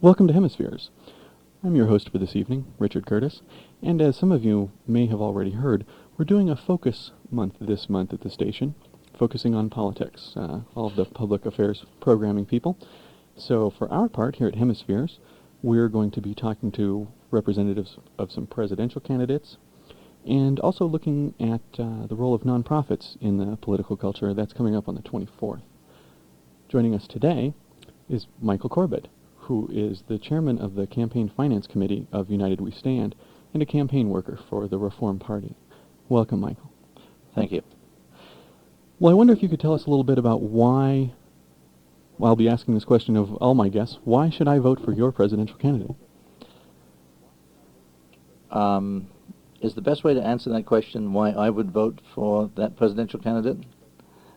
Welcome to Hemispheres. I'm your host for this evening, Richard Curtis, and as some of you may have already heard, we're doing a focus month this month at the station, focusing on politics, all of the public affairs programming people. So for our part here at Hemispheres, we're going to be talking to representatives of some presidential candidates, and also looking at the role of nonprofits in the political culture. That's coming up on the 24th. Joining us today is Michael Corbin, who is the chairman of the Campaign Finance Committee of United We Stand and a campaign worker for the Reform Party. Welcome, Michael. Thank you. Well, I wonder if you could tell us a little bit about why, well, I'll be asking this question of all my guests, why should I vote for your presidential candidate? Is the best way to answer that question why I would vote for that presidential candidate?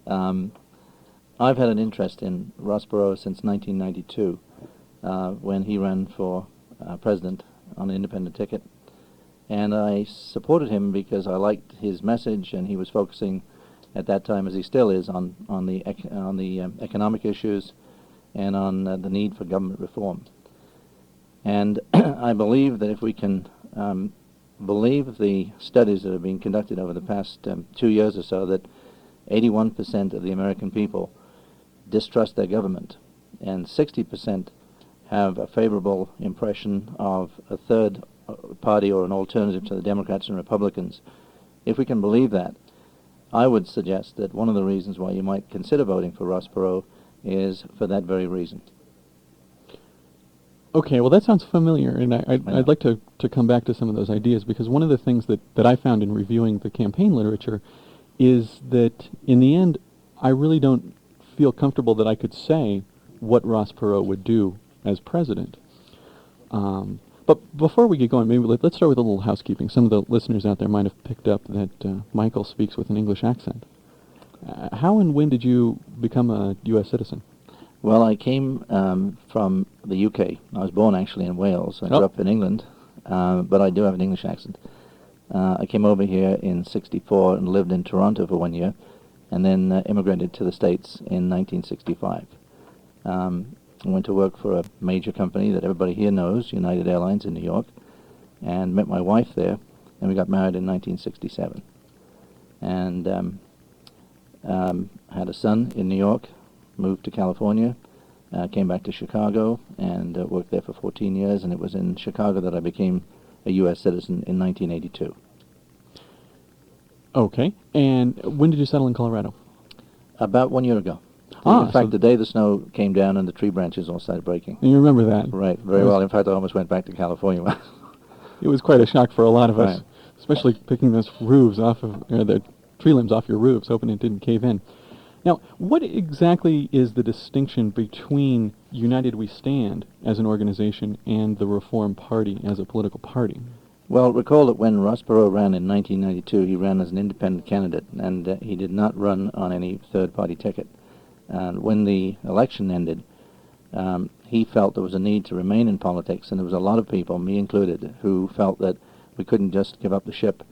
I've had an interest in Ross Perot since 1992. When he ran for president on an independent ticket. And I supported him because I liked his message, and he was focusing at that time, as he still is, on the economic issues and on the need for government reform. And I believe that if we can believe the studies that have been conducted over the past 2 years or so, that 81% of the American people distrust their government, and 60% have a favorable impression of a third party or an alternative to the Democrats and Republicans. If we can believe that, I would suggest that one of the reasons why you might consider voting for Ross Perot is for that very reason. Okay, well that sounds familiar, and I'd like to come back to some of those ideas, because one of the things that I found in reviewing the campaign literature is that in the end, I really don't feel comfortable that I could say what Ross Perot would do as president. But before we get going, maybe let's start with a little housekeeping. Some of the listeners out there might have picked up that Michael speaks with an English accent. How and when did you become a U.S. citizen? Well, I came from the UK. I was born actually in Wales. I grew up in England, but I do have an English accent. I came over here in '64 and lived in Toronto for 1 year, and then immigrated to the States in 1965. I went to work for a major company that everybody here knows, United Airlines in New York, and met my wife there, and we got married in 1967. And had a son in New York, moved to California, came back to Chicago, and worked there for 14 years, and it was in Chicago that I became a U.S. citizen in 1982. Okay, and when did you settle in Colorado? About 1 year ago. In fact, the day the snow came down and the tree branches all started breaking. You remember that? Right, very well. In fact, I almost went back to California. It was quite a shock for a lot of us, especially picking those roofs off of, the tree limbs off your roofs, hoping it didn't cave in. Now, what exactly is the distinction between United We Stand as an organization and the Reform Party as a political party? Well, recall that when Ross Perot ran in 1992, he ran as an independent candidate, and he did not run on any third-party ticket. And when the election ended, he felt there was a need to remain in politics, and there was a lot of people, me included, who felt that we couldn't just give up the ship.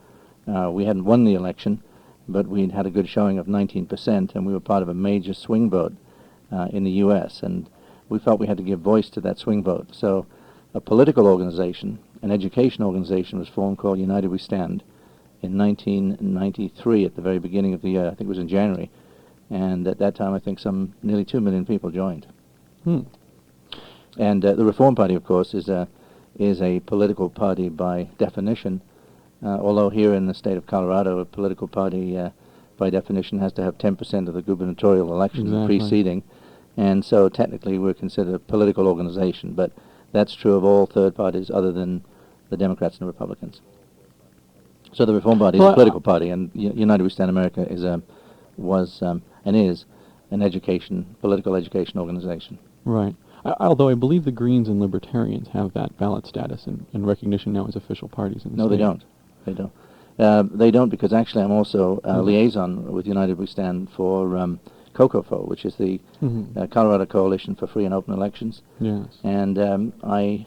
We hadn't won the election, but we'd had a good showing of 19%, and we were part of a major swing vote in the U.S., and we felt we had to give voice to that swing vote. So a political organization, an education organization, was formed called United We Stand in 1993 at the very beginning of the year. I think it was in January. And at that time, I think nearly 2 million people joined. And the Reform Party, of course, is a political party by definition. Although here in the state of Colorado, a political party, by definition, has to have 10% of the gubernatorial election preceding, and so technically we're considered a political organization. But that's true of all third parties other than the Democrats and the Republicans. So the Reform Party is a political party, and United We Stand America was and is an political education organization. Right. Although I believe the Greens and Libertarians have that ballot status and recognition now as official parties in the state. No, they don't. They don't. They don't, because actually I'm also a liaison with United We Stand for COCOFO, which is the Colorado Coalition for Free and Open Elections. Yes. And I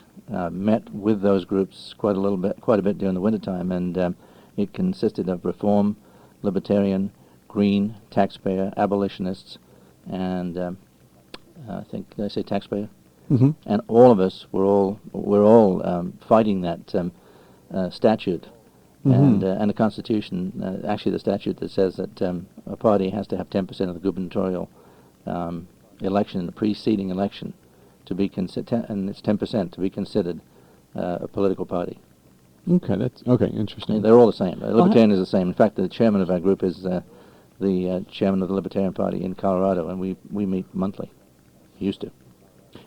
met with those groups quite a bit during the wintertime, and it consisted of Reform, Libertarian, Green, Taxpayer, Abolitionists, and I think, did I say Taxpayer? Mm-hmm. And all of us were all fighting that statute. Mm-hmm. And the Constitution, actually the statute that says that a party has to have 10% of the gubernatorial election in the preceding election to be and it's 10% to be considered a political party. Okay, that's okay. Interesting. And they're all the same. Libertarian is the same. In fact, the chairman of our group is the chairman of the Libertarian Party in Colorado, and we meet monthly. Used to.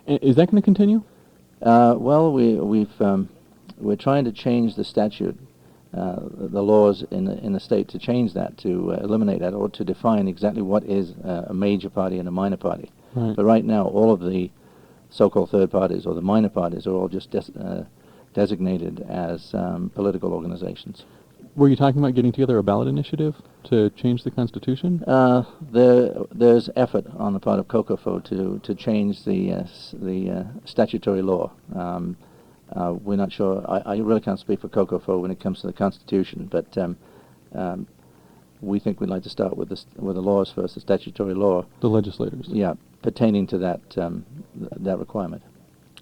Is that going to continue? Well, we're trying to change the statute. The laws in the state to change that, to eliminate that, or to define exactly what is a major party and a minor party. Right. But right now, all of the so-called third parties or the minor parties are all just designated as political organizations. Were you talking about getting together a ballot initiative to change the Constitution? There's effort on the part of COCOFO to change the statutory law. We're not sure. I really can't speak for COCOFO when it comes to the Constitution, but we think we'd like to start with the laws first, the statutory law. The legislators. Yeah, pertaining to that requirement.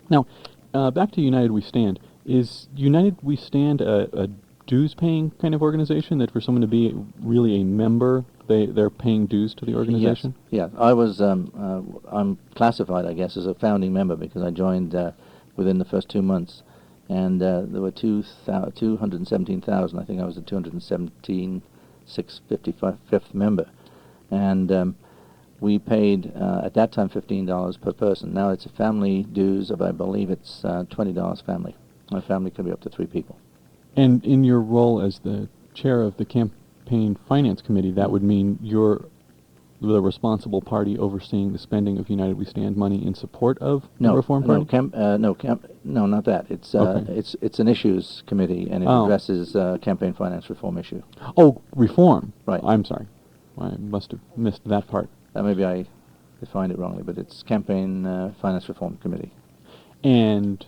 Now, back to United We Stand. Is United We Stand a dues-paying kind of organization that for someone to be really a member, they're paying dues to the organization? Yes. Yeah. I was. I'm classified, I guess, as a founding member because I joined within the first 2 months, and there were 217,000. I think I was the 217,655th member, and we paid at that time $15 per person. Now it's a family dues of, I believe it's $20 family. My family can be up to 3 people. And in your role as the chair of the campaign finance committee, that would mean you're the responsible party overseeing the spending of United We Stand money in support of the Reform Party? No, not that. It's Okay. it's an issues committee, and it addresses campaign finance reform issue. Oh, reform. Right. I'm sorry. I must have missed that part. Maybe I defined it wrongly, but it's campaign finance reform committee. And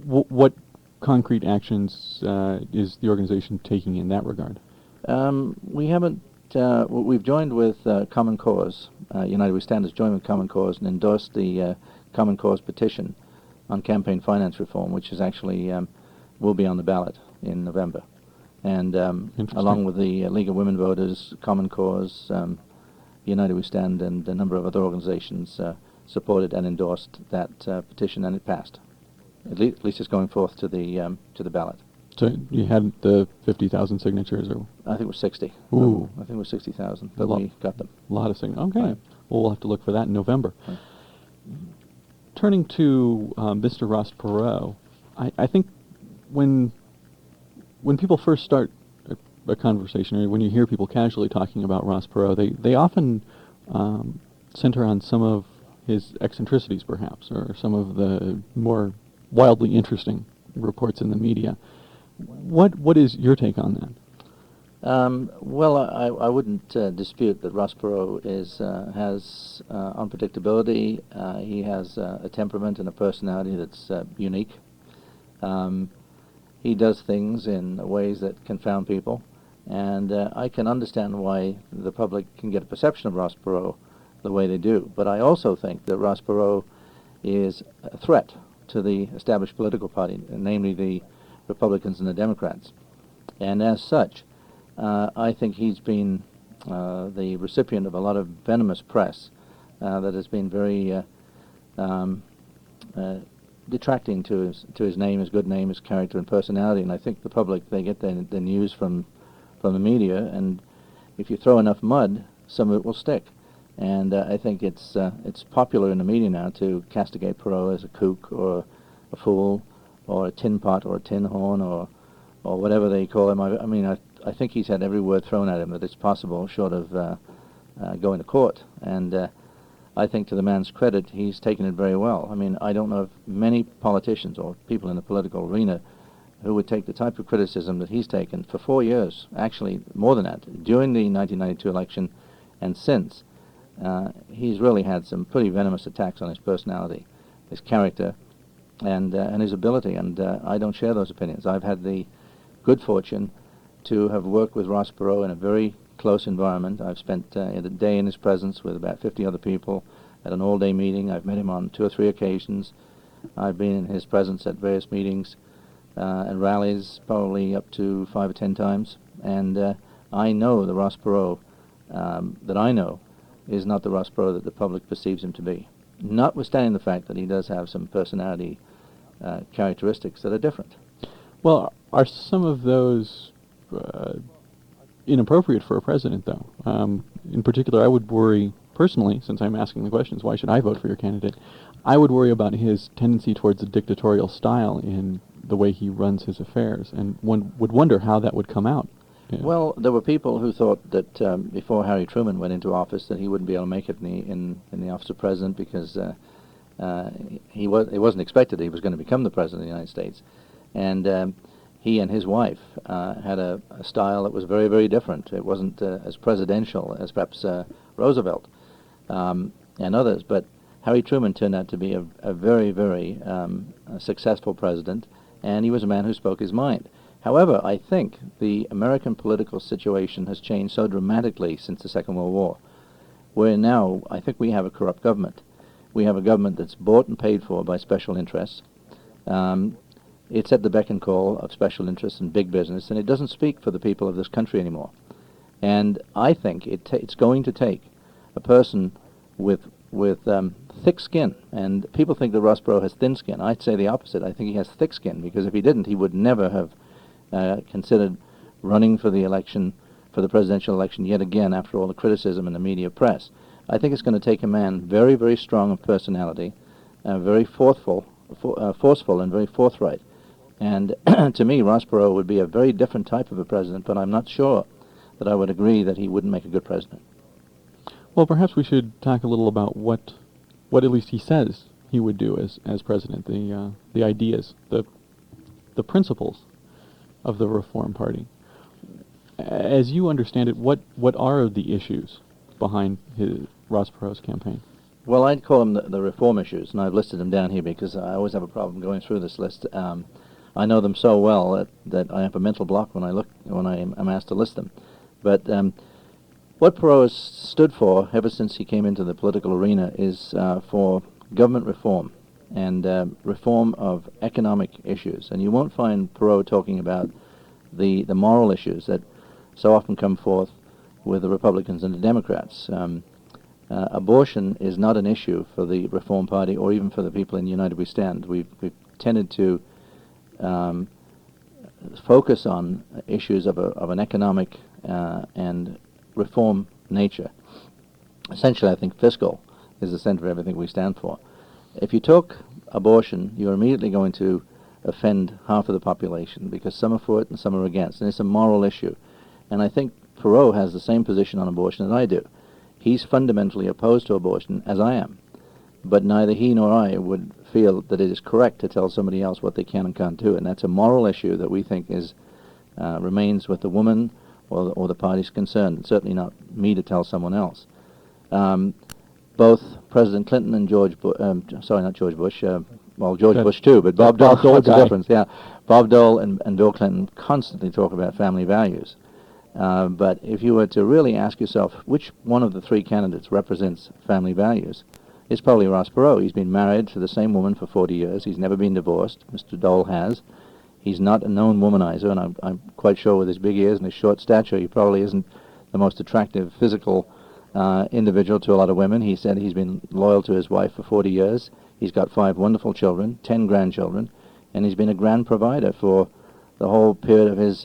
what concrete actions is the organization taking in that regard? We haven't. We've joined with Common Cause. United We Stand has joined with Common Cause and endorsed the Common Cause petition on campaign finance reform, which is actually will be on the ballot in November. And along with the League of Women Voters, Common Cause, United We Stand, and a number of other organizations supported and endorsed that petition, and it passed. At least it's going forth to the ballot. So you had the 50,000 signatures, or I think it was 60. Ooh. I think it was 60,000, but we got them. a lot of signatures. Okay. Right. Well, we'll have to look for that in November. Right. Turning to Mr. Ross Perot, I think when people first start a conversation, or when you hear people casually talking about Ross Perot, they often center on some of his eccentricities, perhaps, or some of the more wildly interesting reports in the media. What is your take on that? Well, I wouldn't dispute that Ross Perot has unpredictability. He has a temperament and a personality that's unique. He does things in ways that confound people, and I can understand why the public can get a perception of Ross Perot the way they do. But I also think that Ross Perot is a threat to the established political party, namely the Republicans and the Democrats. And as such, I think he's been the recipient of a lot of venomous press that has been very detracting to his name, his good name, his character and personality. And I think the public, they get their news from the media, and if you throw enough mud, some of it will stick. And I think it's popular in the media now to castigate Perot as a kook or a fool or a tin pot or a tin horn or whatever they call him. I mean, I think he's had every word thrown at him that is possible, short of going to court. And I think to the man's credit, he's taken it very well. I mean, I don't know of many politicians or people in the political arena who would take the type of criticism that he's taken for 4 years, actually more than that, during the 1992 election and since. he's really had some pretty venomous attacks on his personality, his character, and his ability, and I don't share those opinions. I've had the good fortune to have worked with Ross Perot in a very close environment. I've spent a day in his presence with about 50 other people at an all-day meeting. I've met him on 2 or 3 occasions. I've been in his presence at various meetings and rallies, probably up to 5 or 10 times, and I know the Ross Perot that I know is not the Ross Perot that the public perceives him to be, notwithstanding the fact that he does have some personality characteristics that are different. Well, are some of those inappropriate for a president, though? In particular, I would worry, personally, since I'm asking the questions, why should I vote for your candidate? I would worry about his tendency towards a dictatorial style in the way he runs his affairs, and one would wonder how that would come out. Yeah. Well, there were people who thought that before Harry Truman went into office that he wouldn't be able to make it in the office of president because it wasn't expected that he was going to become the president of the United States. And he and his wife had a style that was very, very different. It wasn't as presidential as perhaps Roosevelt and others, but Harry Truman turned out to be a very, very successful president, and he was a man who spoke his mind. However, I think the American political situation has changed so dramatically since the Second World War, where now I think we have a corrupt government. We have a government that's bought and paid for by special interests. It's at the beck and call of special interests and big business, and it doesn't speak for the people of this country anymore. And I think it's going to take a person with thick skin, and people think that Ross Perot has thin skin. I'd say the opposite. I think he has thick skin, because if he didn't, he would never have considered running for the election, for the presidential election yet again after all the criticism in the media press. I think it's going to take a man very, very strong of personality, very forceful and very forthright. And to me, Ross Perot would be a very different type of a president, but I'm not sure that I would agree that he wouldn't make a good president. Well, perhaps we should talk a little about what at least he says he would do as president, the ideas, the principles of the Reform Party. As you understand it, what are the issues behind Ross Perot's campaign? Well, I'd call them the reform issues, and I've listed them down here because I always have a problem going through this list. I know them so well that I have a mental block when I'm asked to list them. But what Perot has stood for ever since he came into the political arena is for government reform and reform of economic issues. And you won't find Perot talking about the moral issues that so often come forth with the Republicans and the Democrats. Abortion is not an issue for the Reform Party or even for the people in United We Stand. We've tended to focus on issues of an economic and reform nature. Essentially, I think fiscal is the center of everything we stand for. If you talk abortion, you're immediately going to offend half of the population because some are for it and some are against, and it's a moral issue. And I think Perot has the same position on abortion as I do. He's fundamentally opposed to abortion, as I am. But neither he nor I would feel that it is correct to tell somebody else what they can and can't do. And that's a moral issue that we think remains with the woman or the parties concerned. It's certainly not me to tell someone else. Both President Clinton and George Bush, Bush too, but Bob Dole, that's the difference, yeah. Bob Dole and Bill Clinton constantly talk about family values. But if you were to really ask yourself which one of the 3 candidates represents family values, it's probably Ross Perot. He's been married to the same woman for 40 years. He's never been divorced. Mr. Dole has. He's not a known womanizer, and I'm quite sure with his big ears and his short stature, he probably isn't the most attractive physical individual to a lot of women. He said he's been loyal to his wife for 40 years. He's got 5 wonderful children, 10 grandchildren, and he's been a grand provider for the whole period of his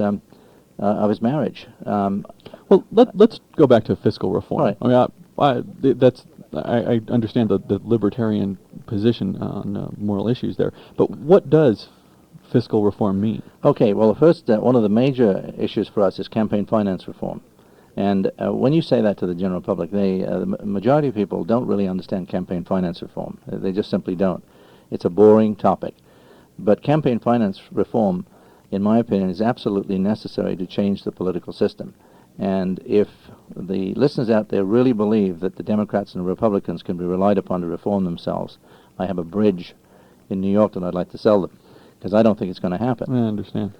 marriage. Well, let's go back to fiscal reform. Right. I mean, I understand the libertarian position on moral issues there, but what does fiscal reform mean? Okay, well, first, one of the major issues for us is campaign finance reform. And when you say that to the general public, the majority of people don't really understand campaign finance reform. They just simply don't. It's a boring topic. But campaign finance reform, in my opinion, is absolutely necessary to change the political system. And if the listeners out there really believe that the Democrats and the Republicans can be relied upon to reform themselves, I have a bridge in New York that I'd like to sell them, because I don't think it's going to happen. I understand.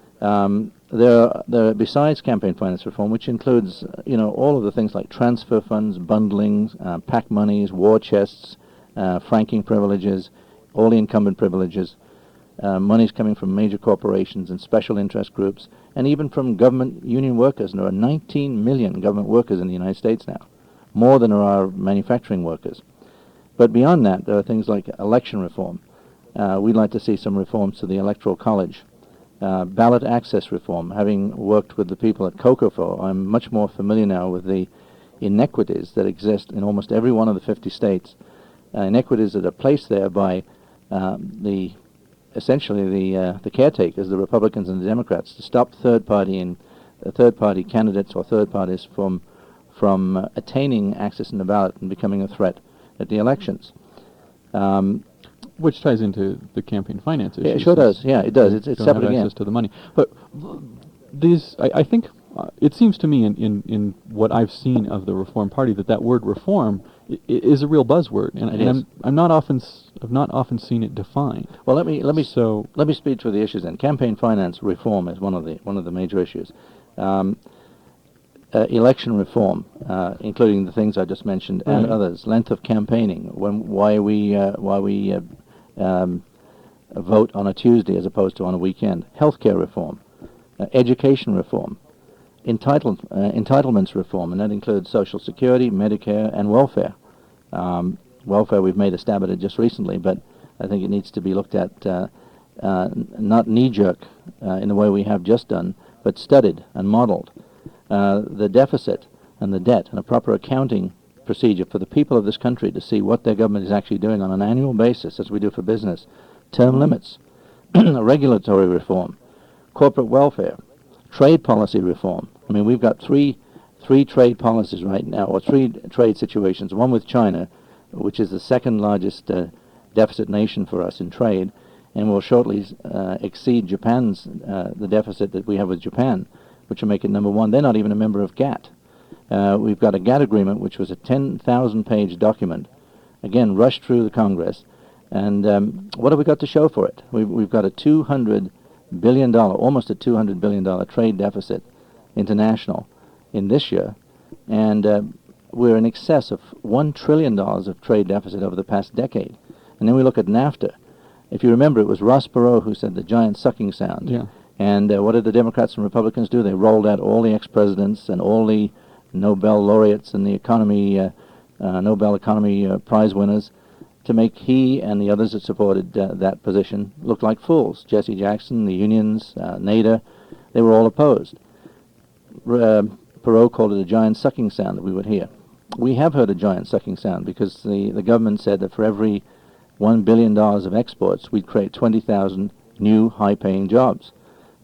There are, besides campaign finance reform, which includes, all of the things like transfer funds, bundling, PAC monies, war chests, franking privileges, all the incumbent privileges, monies coming from major corporations and special interest groups, and even from government union workers. And there are 19 million government workers in the United States now, more than there are manufacturing workers. But beyond that, there are things like election reform. We'd like to see some reforms to the Electoral College. Ballot access reform. Having worked with the people at COCOFO, I'm much more familiar now with the inequities that exist in almost every one of the 50 states. Inequities that are placed there by essentially the caretakers, the Republicans and the Democrats, to stop third-party candidates or third parties from attaining access in the ballot and becoming a threat at the elections. Which ties into the campaign finance issue. Yeah, it sure does. Yeah, it does. It's don't separate have again. access to the money. But these, I think, it seems to me in what I've seen of the Reform Party that word reform is a real buzzword, and I've not often seen it defined. Well, let me speed through the issues then. Campaign finance reform is one of the major issues. Election reform, including the things I just mentioned, and others. Length of campaigning. Why we vote on a Tuesday as opposed to on a weekend. Healthcare reform, education reform, entitlements reform, and that includes Social Security, Medicare, and welfare. Welfare, we've made a stab at it just recently, but I think it needs to be looked at not knee-jerk in the way we have just done, but studied and modeled. The deficit and the debt and a proper accounting procedure for the people of this country to see what their government is actually doing on an annual basis, as we do for business. Term limits, regulatory reform, corporate welfare, trade policy reform. I mean, we've got three trade policies right now, or three trade situations. One with China, which is the second largest deficit nation for us in trade, and will shortly exceed Japan's the deficit that we have with Japan, which will make it number one. They're not even a member of GATT. We've got a GATT agreement, which was a 10,000-page document, again, rushed through the Congress. And what have we got to show for it? We've got a $200 billion, almost a $200 billion trade deficit international in this year. And we're in excess of $1 trillion of trade deficit over the past decade. And then we look at NAFTA. If you remember, it was Ross Perot who said the giant sucking sound. Yeah. And what did the Democrats and Republicans do? They rolled out all the ex-presidents and all the Nobel laureates and the economy, Nobel economy prize winners, to make he and the others that supported that position look like fools. Jesse Jackson, the unions, NADA, they were all opposed. Perot called it a giant sucking sound that we would hear. We have heard a giant sucking sound because the government said that for every $1 billion of exports, we'd create 20,000 new high-paying jobs.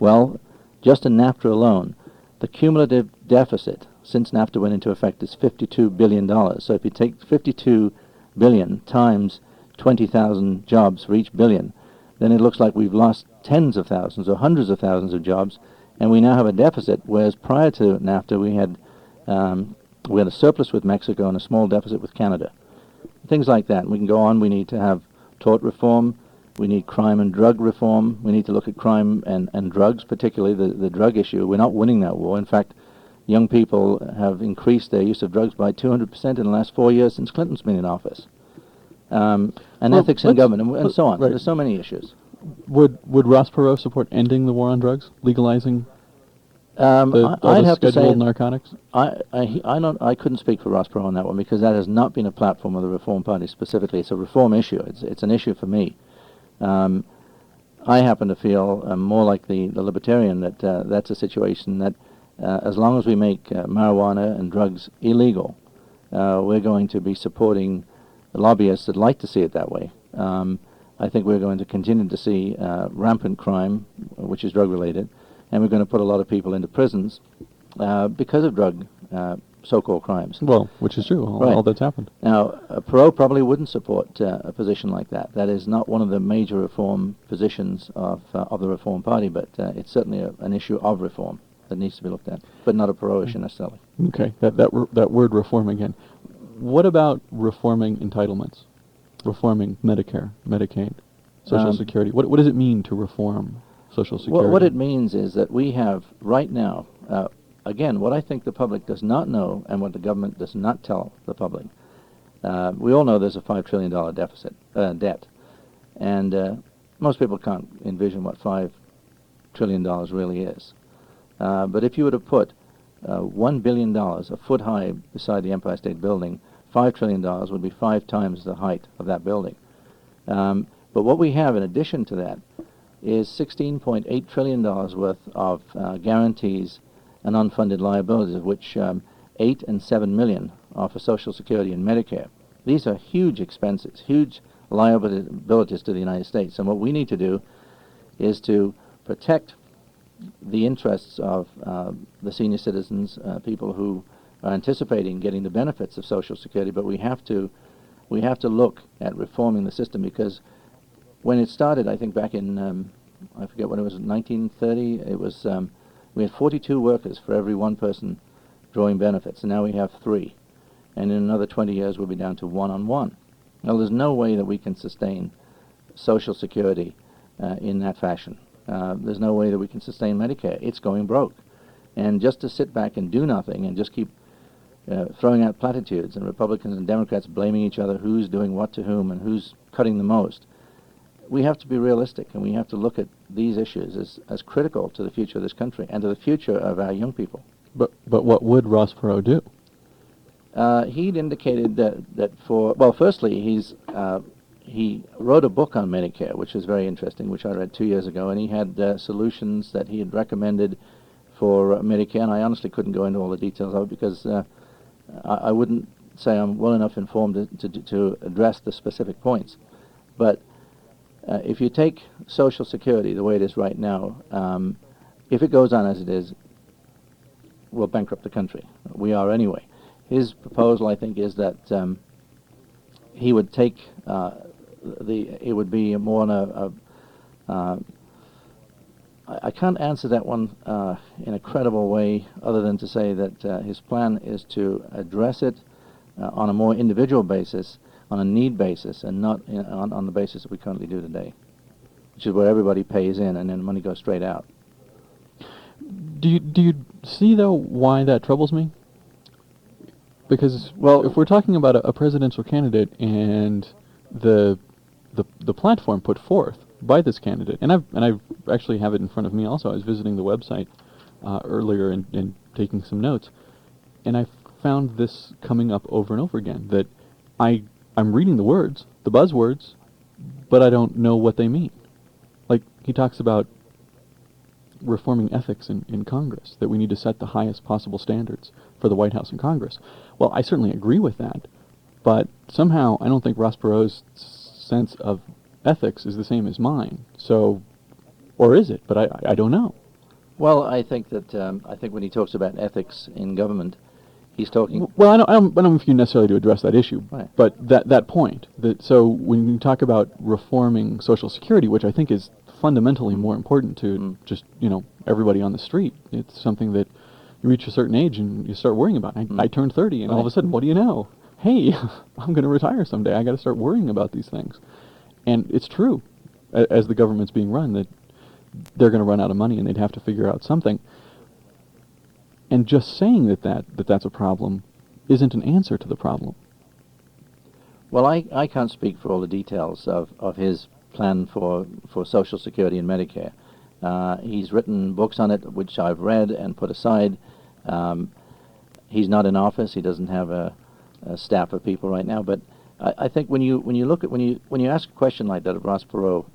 Well, just in NAFTA alone, the cumulative deficit since NAFTA went into effect is $52 billion. So if you take 52 billion times 20,000 jobs for each billion, then it looks like we've lost tens of thousands or hundreds of thousands of jobs, and we now have a deficit, whereas prior to NAFTA we had a surplus with Mexico and a small deficit with Canada. Things like that. And we can go on. We need to have tort reform. We need crime and drug reform. We need to look at crime and drugs, particularly the drug issue. We're not winning that war. In fact, young people have increased their use of drugs by 200% in the last 4 years since Clinton's been in office. And ethics in government, and so on. Right. There's so many issues. Would Ross Perot support ending the war on drugs, legalizing I'd have to say scheduled narcotics? I couldn't speak for Ross Perot on that one because that has not been a platform of the Reform Party specifically. It's a reform issue. It's an issue for me. I happen to feel more like the libertarian that that's a situation that as long as we make marijuana and drugs illegal, we're going to be supporting the lobbyists that like to see it that way. I think we're going to continue to see rampant crime, which is drug-related, and we're going to put a lot of people into prisons because of drug so-called crimes. Well, which is true, all that's happened. Now, Perot probably wouldn't support a position like that. That is not one of the major reform positions of the Reform Party, but it's certainly an issue of reform. that needs to be looked at, but not a Perot issue necessarily. Okay, that word reform again. What about reforming entitlements? Reforming Medicare, Medicaid, Social Security? What does it mean to reform Social Security? What it means is that we have right now, again, what I think the public does not know and what the government does not tell the public. We all know there's a $5 trillion debt, and most people can't envision what $5 trillion really is. But if you were to put $1 billion a foot high beside the Empire State Building, $5 trillion would be 5 times the height of that building. But what we have in addition to that is $16.8 trillion worth of guarantees and unfunded liabilities, of which 8 and 7 million are for Social Security and Medicare. These are huge expenses, huge liabilities to the United States. And what we need to do is to protect the interests of the senior citizens, people who are anticipating getting the benefits of Social Security, but we have to look at reforming the system, because when it started, I think back in I forget when it was, 1930, it was we had 42 workers for every one person drawing benefits, and now we have 3, and in another 20 years we'll be down to 1 on 1. Now there's no way that we can sustain Social Security in that fashion. There's no way that we can sustain Medicare. It's going broke. And just to sit back and do nothing and just keep throwing out platitudes and Republicans and Democrats blaming each other who's doing what to whom and who's cutting the most, we have to be realistic, and we have to look at these issues as critical to the future of this country and to the future of our young people. But what would Ross Perot do? He'd indicated that firstly, he wrote a book on Medicare, which is very interesting, which I read 2 years ago, and he had solutions that he had recommended for Medicare, and I honestly couldn't go into all the details of it because I wouldn't say I'm well enough informed to address the specific points. But if you take Social Security the way it is right now, if it goes on as it is, we'll bankrupt the country. We are anyway. His proposal, I think, is that he would take it would be more on I can't answer that one in a credible way other than to say that his plan is to address it on a more individual basis, on a need basis, and not on the basis that we currently do today, which is where everybody pays in and then money goes straight out. Do you see, though, why that troubles me? Because, well, if we're talking about a presidential candidate and the platform put forth by this candidate, and I actually have it in front of me also. I was visiting the website earlier and taking some notes, and I found this coming up over and over again, that I'm reading the words, the buzzwords, but I don't know what they mean. Like, he talks about reforming ethics in Congress, that we need to set the highest possible standards for the White House and Congress. Well, I certainly agree with that, but somehow I don't think Ross Perot's sense of ethics is the same as mine. So, or is it? But I don't know. Well, I think that I think when he talks about ethics in government, he's talking. Well, I don't know if you necessarily to address that issue, right. But that point, that so when you talk about reforming Social Security, which I think is fundamentally more important to just everybody on the street, it's something that you reach a certain age and you start worrying about. I turned 30, and all of a sudden, what do you know? Hey, I'm going to retire someday. I got to start worrying about these things. And it's true, as the government's being run, that they're going to run out of money and they'd have to figure out something. And just saying that's a problem isn't an answer to the problem. Well, I can't speak for all the details of his plan for Social Security and Medicare. He's written books on it, which I've read and put aside. He's not in office. He doesn't have a staff of people right now. But I think when you ask a question like that of Ross Perot,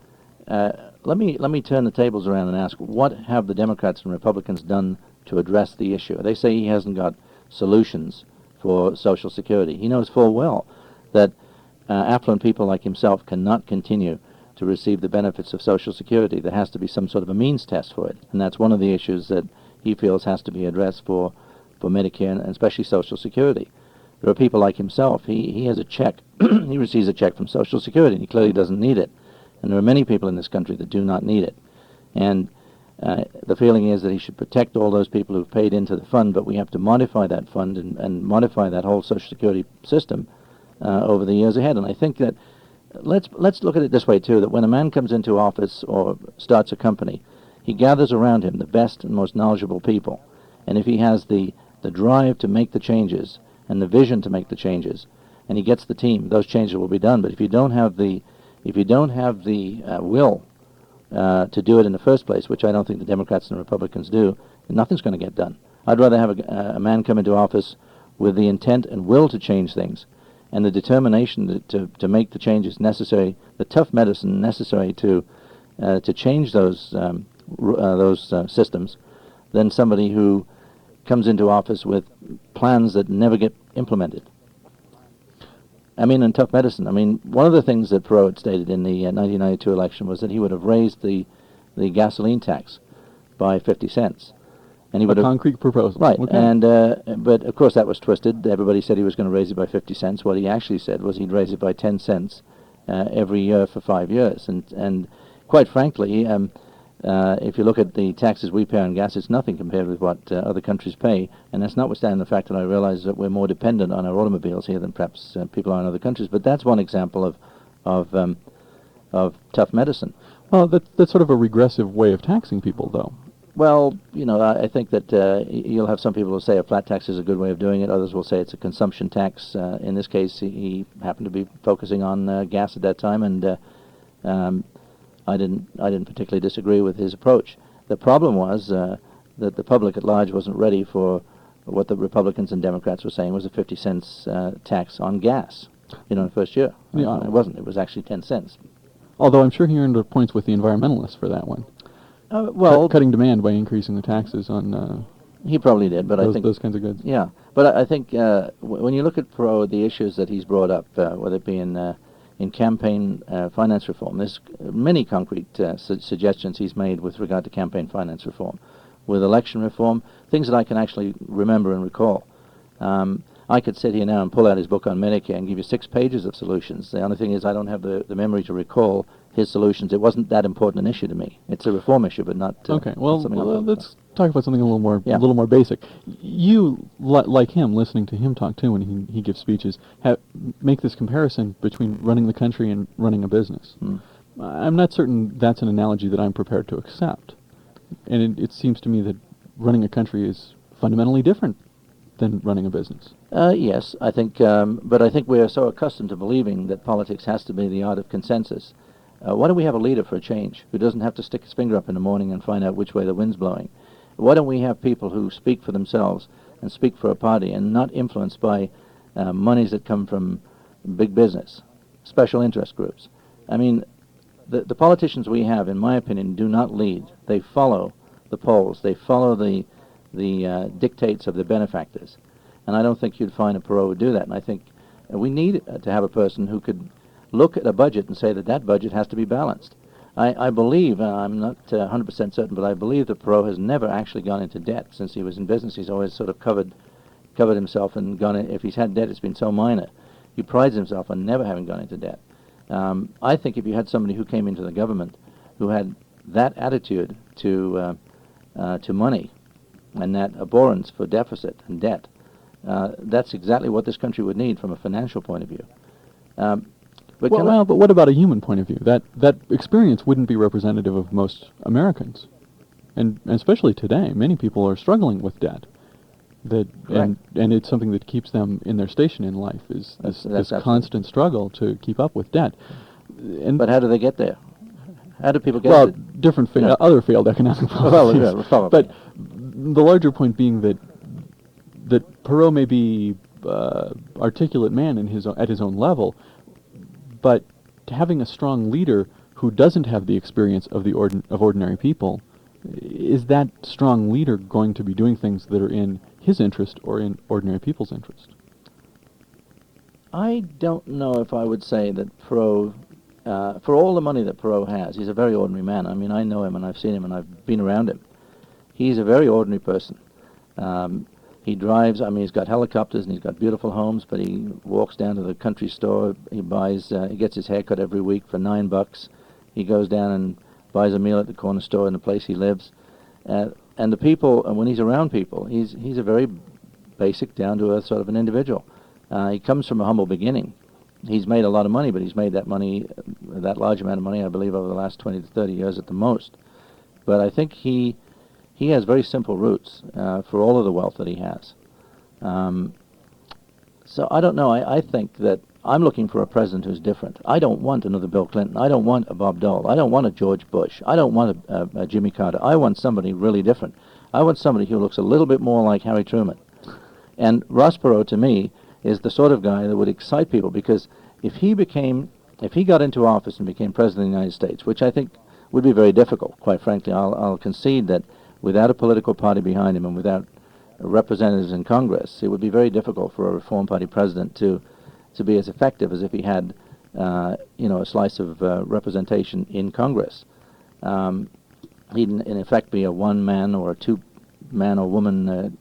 let me turn the tables around and ask, what have the Democrats and Republicans done to address the issue? They say he hasn't got solutions for Social Security. He knows full well that affluent people like himself cannot continue to receive the benefits of Social Security. There has to be some sort of a means test for it, and that's one of the issues that he feels has to be addressed for Medicare and especially Social Security. There are people like himself. He has a check. He receives a check from Social Security, and he clearly doesn't need it. And there are many people in this country that do not need it. And The feeling is that he should protect all those people who've paid into the fund, but we have to modify that fund and modify that whole Social Security system over the years ahead. And I think that let's look at it this way too: that when a man comes into office or starts a company, he gathers around him the best and most knowledgeable people, and if he has the drive to make the changes and the vision to make the changes, and he gets the team, those changes will be done. But if you don't have the will to do it in the first place, which I don't think the Democrats and Republicans do, nothing's going to get done. I'd rather have a man come into office with the intent and will to change things, and the determination to make the changes necessary, the tough medicine necessary to change those systems, than somebody who comes into office with plans that never get implemented. I mean, in tough medicine, I mean, one of the things that Perot had stated in the 1992 election was that he would have raised the gasoline tax by 50 cents. And he would have, concrete proposal. Right, Okay. and but of course that was twisted. Everybody said he was going to raise it by 50 cents. What he actually said was he'd raise it by 10 cents every year for 5 years. And quite frankly, if you look at the taxes we pay on gas, it's nothing compared with what other countries pay, and that's notwithstanding the fact that I realize that we're more dependent on our automobiles here than perhaps people are in other countries. But that's one example of tough medicine. Well, that's sort of a regressive way of taxing people, though. Well, you know, I think that you'll have some people who say a flat tax is a good way of doing it. Others will say it's a consumption tax. In this case, he happened to be focusing on gas at that time, and I didn't particularly disagree with his approach. The problem was that the public at large wasn't ready for what the Republicans and Democrats were saying was a 50 cents tax on gas, in the first year. Yeah. It wasn't. It was actually 10 cents. Although I'm sure he earned points with the environmentalists for that one. Well, Cutting demand by increasing the taxes on he probably did, but I think those kinds of goods. Yeah, but I think when you look at Perot, the issues that he's brought up, whether it be in campaign finance reform, there's many concrete suggestions he's made with regard to campaign finance reform. With election reform, things that I can actually remember and recall. I could sit here now and pull out his book on Medicare and give you 6 pages of solutions. The only thing is I don't have the memory to recall his solutions. It wasn't that important an issue to me. It's a reform issue, but not Okay. Well, something let's talk about something a Yeah. little more basic. You, like him, listening to him talk too when he gives speeches, make this comparison between running the country and running a business. I'm not certain that's an analogy that I'm prepared to accept, and it seems to me that running a country is fundamentally different than running a business. Yes, I think, but I think we're so accustomed to believing that politics has to be the art of consensus. Why don't we have a leader for a change who doesn't have to stick his finger up in the morning and find out which way the wind's blowing? Why don't we have people who speak for themselves and speak for a party and not influenced by monies that come from big business, special interest groups? I mean, the politicians we have, in my opinion, do not lead. They follow the polls. They follow the dictates of their benefactors. And I don't think you'd find a Perot would do that. And I think we need to have a person who could look at a budget and say that budget has to be balanced. I believe, I'm not 100% certain, but I believe that Perot has never actually gone into debt since he was in business. He's always sort of covered himself and gone in. If he's had debt, it's been so minor. He prides himself on never having gone into debt. I think if you had somebody who came into the government who had that attitude to money and that abhorrence for deficit and debt, that's exactly what this country would need from a financial point of view. But what about a human point of view? That experience wouldn't be representative of most Americans, and especially today, many people are struggling with debt. And it's something that keeps them in their station in life is this constant struggle to keep up with debt. But how do they get there? How do people get well, there? different other failed economic policies. But the larger point being that Perot may be articulate man at his own level, but having a strong leader who doesn't have the experience of ordinary people, is that strong leader going to be doing things that are in his interest or in ordinary people's interest? I don't know if I would say that Perot, for all the money that Perot has, he's a very ordinary man. I mean, I know him and I've seen him and I've been around him. He's a very ordinary person. He drives, I mean, he's got helicopters and he's got beautiful homes, but he walks down to the country store, he gets his hair cut every week for $9. He goes down and buys a meal at the corner store in the place he lives. And the people, and when he's around people, he's a very basic, down-to-earth sort of an individual. He comes from a humble beginning. He's made a lot of money, but he's made that money, that large amount of money, I believe, over the last 20 to 30 years at the most. But I think he has very simple roots for all of the wealth that he has. So I don't know. I think that I'm looking for a president who's different. I don't want another Bill Clinton. I don't want a Bob Dole. I don't want a George Bush. I don't want a Jimmy Carter. I want somebody really different. I want somebody who looks a little bit more like Harry Truman. And Ross Perot, to me, is the sort of guy that would excite people, because if he got into office and became president of the United States, which I think would be very difficult, quite frankly, I'll concede that without a political party behind him and without representatives in Congress, it would be very difficult for a Reform Party president to be as effective as if he had, a slice of representation in Congress. He'd in effect be a one-man or a two-man or woman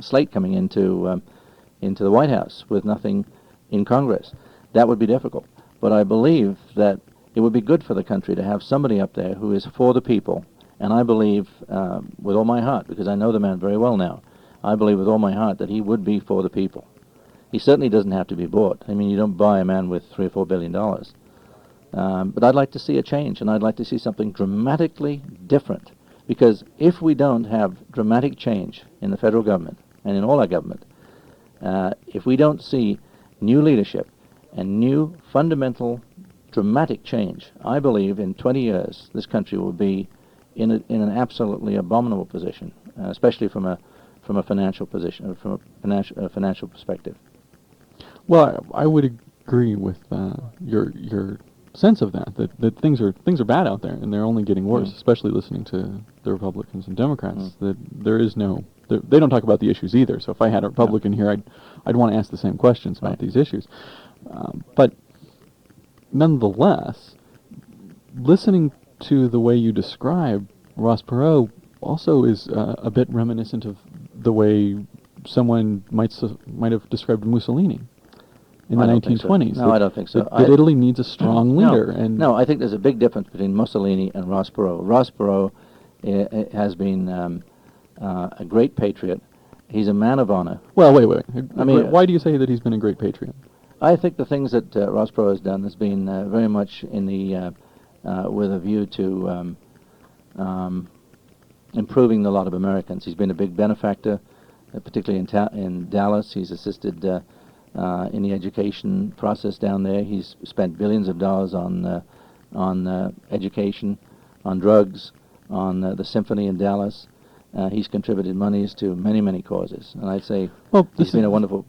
slate coming into the White House with nothing in Congress. That would be difficult. But I believe that it would be good for the country to have somebody up there who is for the people. And I believe with all my heart, because I know the man very well now, I believe with all my heart that he would be for the people. He certainly doesn't have to be bought. I mean, you don't buy a man with $3 or $4 billion. But I'd like to see a change, and I'd like to see something dramatically different. Because if we don't have dramatic change in the federal government and in all our government, if we don't see new leadership and new fundamental dramatic change, I believe in 20 years this country will be in an absolutely abominable position, especially from a financial position, from a financial perspective. Well, I would agree with your sense of that things are bad out there, and they're only getting worse, especially listening to the Republicans and Democrats. That there is no, they don't talk about the issues either. So if I had a Republican here, I'd want to ask the same questions about these issues. But nonetheless, listening to the way you describe Ross Perot also is a bit reminiscent of the way someone might have described Mussolini in the 1920s. So. No, I don't think so. That Italy needs a strong leader. No, I think there's a big difference between Mussolini and Ross Perot. Ross Perot has been a great patriot. He's a man of honor. Well, wait. I mean, why do you say that he's been a great patriot? I think the things that Ross Perot has done has been very much in the with a view to improving the lot of Americans. He's been a big benefactor, particularly in Dallas. He's assisted in the education process down there. He's spent billions of dollars on education, on drugs, on the symphony in Dallas. He's contributed monies to many, many causes. And I'd say he's been a wonderful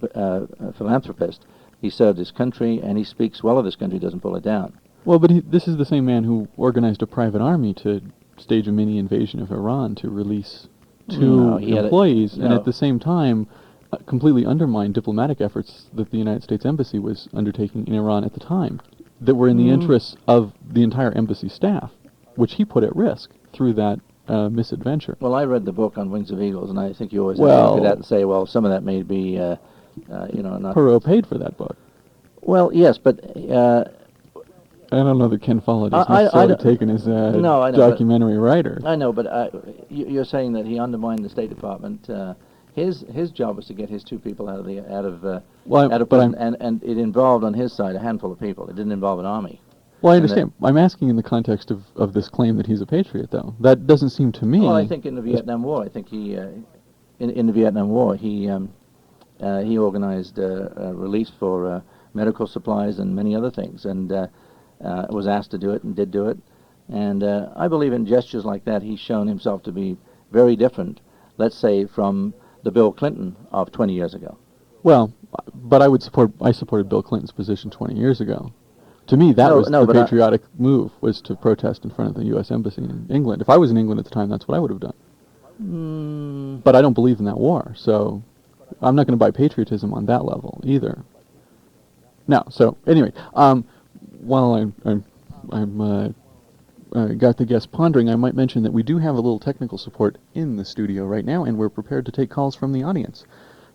philanthropist. He served his country, and he speaks well of his country, doesn't pull it down. Well, but this is the same man who organized a private army to stage a mini invasion of Iran to release two employees, and at the same time completely undermined diplomatic efforts that the United States Embassy was undertaking in Iran at the time that were in the interests of the entire embassy staff, which he put at risk through that misadventure. Well, I read the book on Wings of Eagles, and I think you always look at that and say, well, some of that may be, not... Perot paid for that book. Well, yes, but... I don't know that Ken Follett is necessarily taken as a documentary writer. I know, but you're saying that he undermined the State Department. His job was to get his two people out of prison, and it involved on his side a handful of people. It didn't involve an army. Well, I understand. I'm asking in the context of this claim that he's a patriot, though. That doesn't seem to me... Well, I think in the Vietnam War, in the Vietnam War, he organized relief for medical supplies and many other things, and was asked to do it and did do it. And I believe in gestures like that, he's shown himself to be very different, let's say, from the Bill Clinton of 20 years ago. Well, but I supported Bill Clinton's position 20 years ago. To me, that was the patriotic move, was to protest in front of the U.S. Embassy in England. If I was in England at the time, that's what I would have done. But I don't believe in that war, so I'm not going to buy patriotism on that level either. Now, so anyway, while I'm got the guests pondering, I might mention that we do have a little technical support in the studio right now, and we're prepared to take calls from the audience.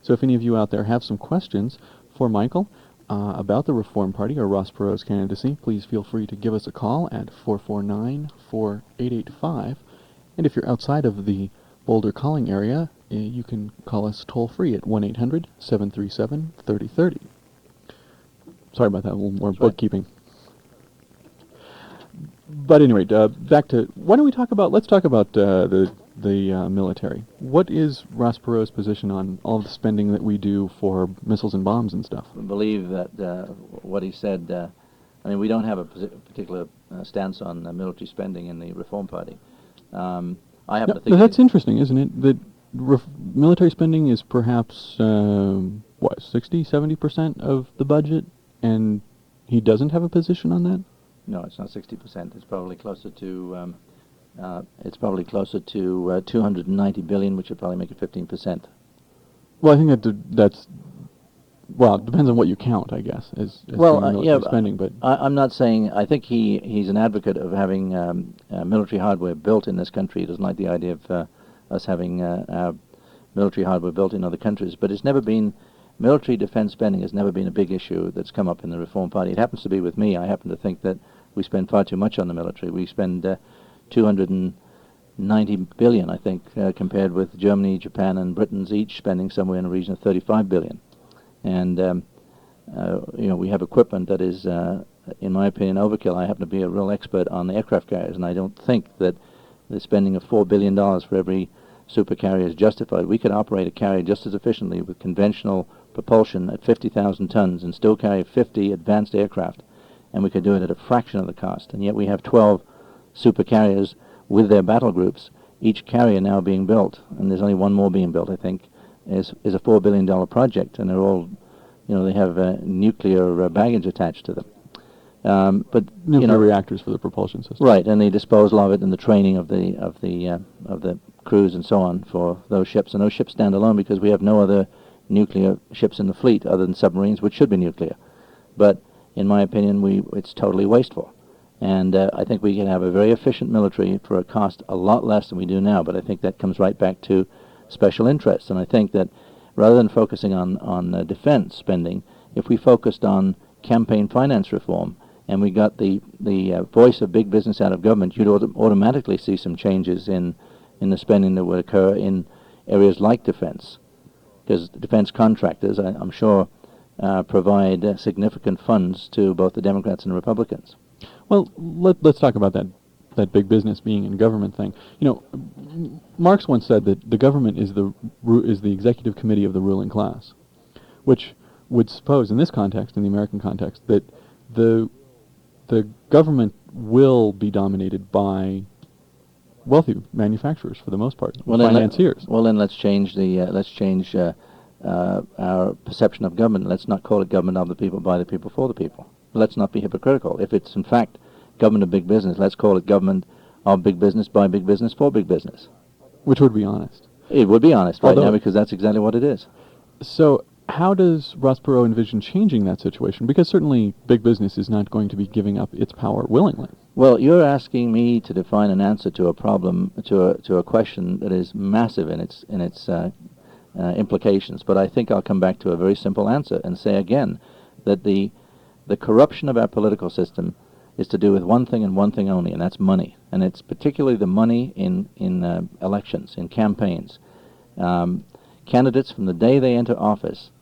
So if any of you out there have some questions for Michael about the Reform Party or Ross Perot's candidacy, please feel free to give us a call at 449-4885. And if you're outside of the Boulder calling area, you can call us toll-free at 1-800-737-3030. Sorry about that, a little more That's right. bookkeeping. But anyway, back to, let's talk about the military. What is Ross Perot's position on all the spending that we do for missiles and bombs and stuff? I believe that what he said, I mean, we don't have a particular stance on military spending in the Reform Party. I happen to think That's interesting, isn't it? That military spending is perhaps, 60-70% of the budget, and he doesn't have a position on that? No, it's not 60%. It's probably closer to 290 billion, which would probably make it 15%. Well, I think that's well, it depends on what you count, I guess, as Well, being military spending. But I'm not saying. I think he's an advocate of having military hardware built in this country. He doesn't like the idea of us having our military hardware built in other countries. But it's never been. Military defense spending has never been a big issue that's come up in the Reform Party. It happens to be with me. I happen to think that we spend far too much on the military. We spend 290 billion, I think, compared with Germany, Japan, and Britain's each spending somewhere in the region of 35 billion. And we have equipment that is, in my opinion, overkill. I happen to be a real expert on the aircraft carriers, and I don't think that the spending of $4 billion for every supercarrier is justified. We could operate a carrier just as efficiently with conventional propulsion at 50,000 tons and still carry 50 advanced aircraft, and we could do it at a fraction of the cost. And yet we have 12 supercarriers with their battle groups, each carrier now being built, and there's only one more being built, I think, is a $4 billion project, and they're all, they have nuclear baggage attached to them. But nuclear reactors for the propulsion system. Right, and the disposal of it and the training of the crews and so on for those ships, and those ships stand alone because we have no other nuclear ships in the fleet other than submarines, which should be nuclear. But in my opinion, it's totally wasteful. And I think we can have a very efficient military for a cost a lot less than we do now. But I think that comes right back to special interests. And I think that rather than focusing on defense spending, if we focused on campaign finance reform and we got the voice of big business out of government, you'd automatically see some changes in the spending that would occur in areas like defense. Because defense contractors, I'm sure, provide significant funds to both the Democrats and the Republicans. Well, let's talk about that big business being in government thing. Marx once said that the government is the executive committee of the ruling class, which would suppose, in this context, in the American context, that the government will be dominated by wealthy manufacturers for the most part, financiers. Then let's change our perception of government. Let's not call it government of the people, by the people, for the people. Let's not be hypocritical. If it's in fact government of big business, let's call it government of big business, by big business, for big business. Which would be honest. It would be honest right now, because that's exactly what it is. So how does Ross Perot envision changing that situation? Because certainly big business is not going to be giving up its power willingly. Well, you're asking me to define an answer to a problem, to a question that is massive in its implications. But I think I'll come back to a very simple answer and say again that the corruption of our political system is to do with one thing and one thing only, and that's money. And it's particularly the money in elections, in campaigns. Candidates, from the day they enter office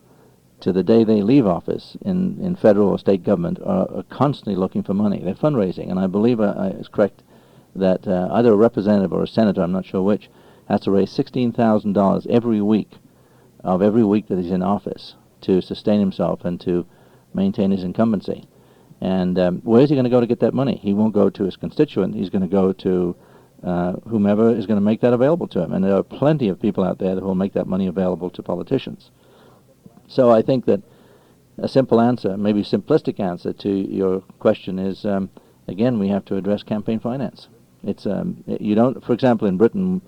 to the day they leave office in federal or state government, are constantly looking for money. They're fundraising, and I believe it's correct that either a representative or a senator, I'm not sure which, has to raise $16,000 every week that he's in office to sustain himself and to maintain his incumbency. And where's he going to go to get that money? He won't go to his constituent. He's going to go to whomever is going to make that available to him. And there are plenty of people out there that will make that money available to politicians. So I think that a simple answer, maybe simplistic answer to your question is, again, we have to address campaign finance. It's you don't, for example, in Britain,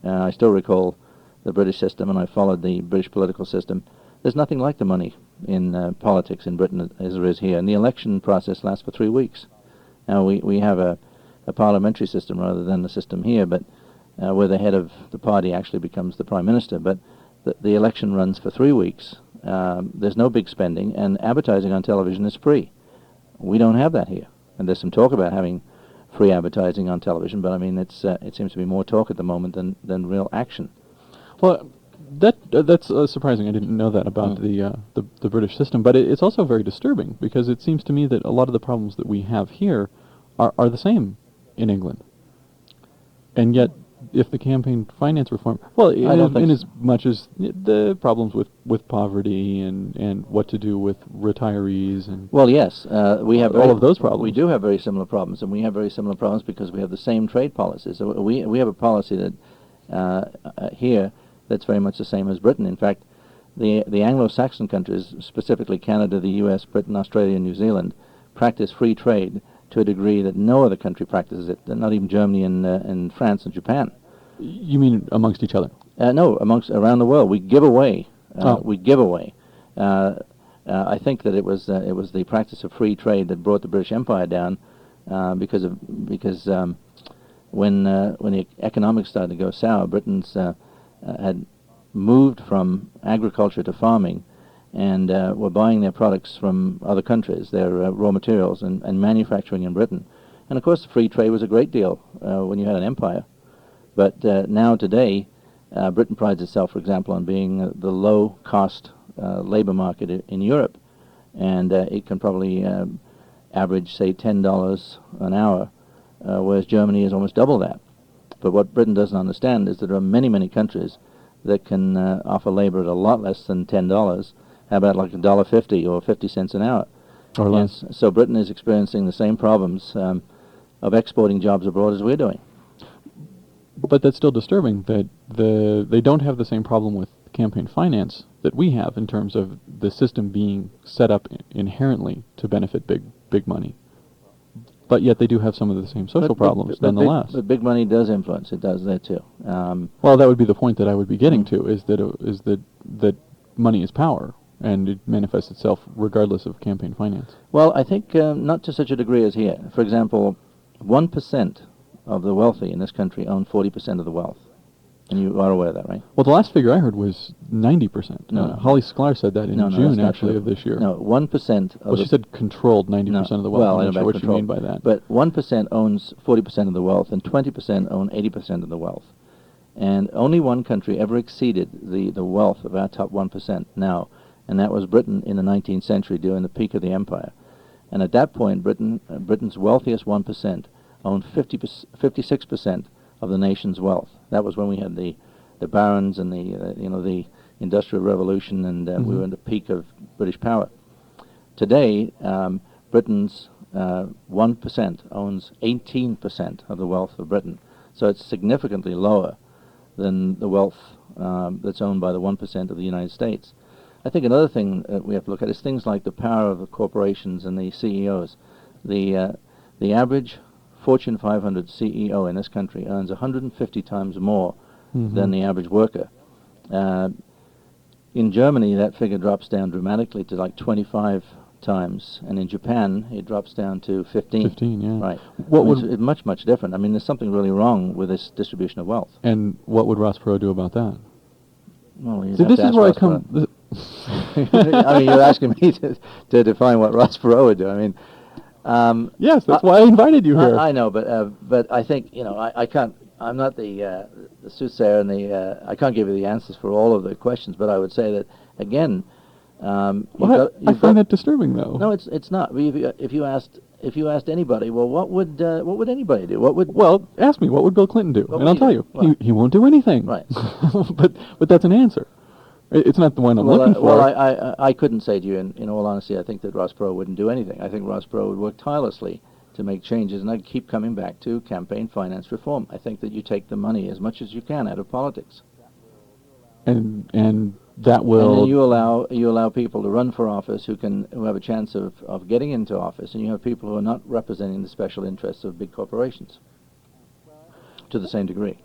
I still recall the British system, and I followed the British political system. There's nothing like the money in politics in Britain as there is here, and the election process lasts for 3 weeks. Now we have a parliamentary system rather than the system here, but where the head of the party actually becomes the prime minister. But the election runs for 3 weeks. There's no big spending, and advertising on television is free. We don't have that here, and there's some talk about having free advertising on television, but I mean it seems to be more talk at the moment than real action. Well, that's surprising. I didn't know that about the British system, but it's also very disturbing because it seems to me that a lot of the problems that we have here are the same in England, and yet if the campaign finance reform, well, in as much as the problems with poverty and what to do with retirees and well, yes, we have all of those problems. We do have very similar problems, and we have very similar problems because we have the same trade policies. So we have a policy that here that's very much the same as Britain. In fact, the Anglo-Saxon countries, specifically Canada, the U.S., Britain, Australia, and New Zealand, practice free trade to a degree that no other country practices it, not even Germany and France and Japan. You mean amongst each other? No, around the world. We give away. We give away. I think that it was the practice of free trade that brought the British Empire down, because when the economics started to go sour, Britain's had moved from agriculture to farming, and were buying their products from other countries, their raw materials, and manufacturing in Britain. And of course, free trade was a great deal when you had an empire. But now today, Britain prides itself, for example, on being the low-cost labor market in Europe, and it can probably average, say, $10 an hour, whereas Germany is almost double that. But what Britain doesn't understand is that there are many, many countries that can offer labor at a lot less than $10. How about like $1.50 or 50 cents an hour? Or less. So Britain is experiencing the same problems of exporting jobs abroad as we're doing. But that's still disturbing that they don't have the same problem with campaign finance that we have in terms of the system being set up inherently to benefit big money. But yet they do have some of the same social problems, nonetheless. But big money does influence. It does that too. Well, that would be the point that I would be getting to, is that money is power, and it manifests itself regardless of campaign finance. Well, I think not to such a degree as here. For example, 1% of the wealthy in this country own 40% of the wealth. And you are aware of that, right? Well, the last figure I heard was 90%. No. Holly Sklar said that in June, actually, of this year. No, 1% of Well, she said controlled 90% of the wealth. Well, I'm not sure what you mean by that. But 1% owns 40% of the wealth, and 20% own 80% of the wealth. And only one country ever exceeded the wealth of our top 1% now, and that was Britain in the 19th century during the peak of the empire. And at that point, Britain's wealthiest 1% owned 56% of the nation's wealth. That was when we had the barons and the Industrial Revolution, and we were in the peak of British power. Today, Britain's 1% owns 18% of the wealth of Britain. So it's significantly lower than the wealth that's owned by the 1% of the United States. I think another thing that we have to look at is things like the power of the corporations and the CEOs. The average Fortune 500 CEO in this country earns 150 times more than the average worker. In Germany, that figure drops down dramatically to like 25 times, and in Japan, it drops down to 15. 15, yeah. Right. It's much, much different. I mean, there's something really wrong with this distribution of wealth. And what would Ross Perot do about that? Well, See, this is where I come... I mean, you're asking me to define what Ross Perot would do. I mean... yes, that's why I invited you here. I know, but I think, I can't. I'm not the soothsayer, and I can't give you the answers for all of the questions. But I would say that again, I find that disturbing, though. No, it's not. If you asked anybody, well, what would anybody do? Well, ask me, what would Bill Clinton do? And I'll tell you, he won't do anything. Right. but that's an answer. It's not the one I'm looking for. Well, I couldn't say to you, in all honesty, I think that Ross Perot wouldn't do anything. I think Ross Perot would work tirelessly to make changes, and I'd keep coming back to campaign finance reform. I think that you take the money as much as you can out of politics. And that will... And then you allow people to run for office who have a chance of getting into office, and you have people who are not representing the special interests of big corporations to the same degree.